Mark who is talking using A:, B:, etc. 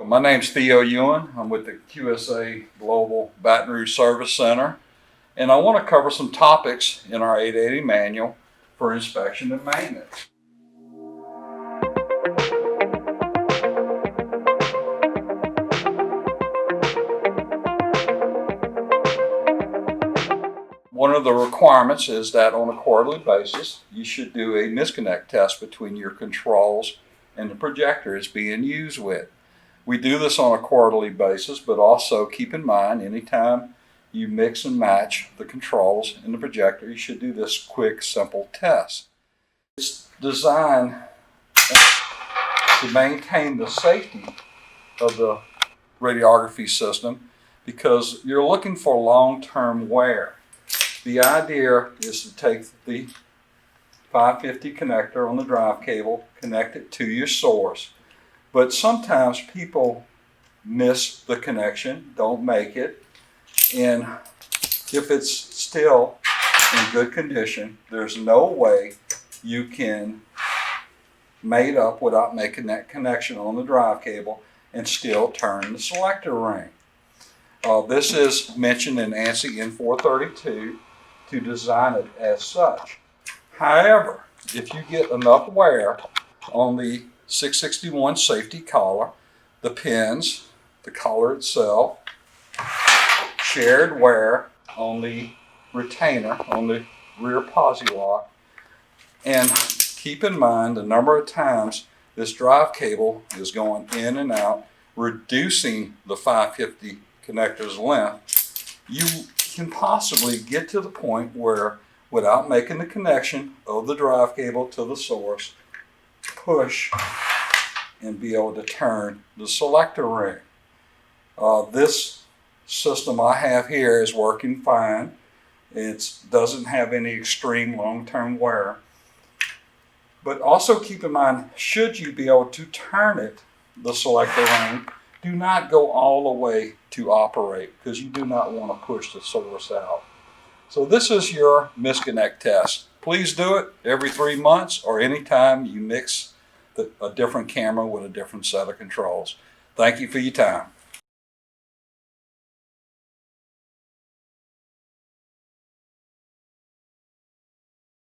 A: My name's Theo Ewing. I'm with the QSA Global Baton Rouge Service Center, and I want to cover some topics in our 880 manual for inspection and maintenance. One of the requirements is that on a quarterly basis, you should do a misconnect test between your controls and the projector it's being used with. We do this on a quarterly basis, but also keep in mind anytime you mix and match the controls and the projector, you should do this quick, simple test. It's designed to maintain the safety of the radiography system because you're looking for long-term wear. The idea is to take the 550 connector on the drive cable, connect it to your source, but sometimes people miss the connection, don't make it, and if it's still in good condition, there's no way you can mate up without making that connection on the drive cable and still turn the selector ring. This is mentioned in ANSI N432 to design it as such. However, if you get enough wear on the 661 safety collar, the pins, the collar itself, shared wear on the retainer on the rear posi lock, and keep in mind the number of times this drive cable is going in and out, reducing the 550 connector's length, you can possibly get to the point where, without making the connection of the drive cable to the source, push and be able to turn the selector ring. This system I have here is working fine. It doesn't have any extreme long-term wear. But also keep in mind, should you be able to turn it, the selector ring, do not go all the way to operate because you do not want to push the source out. So this is your misconnect test. Please do it every 3 months or anytime you mix a different camera with a different set of controls. Thank you for your time.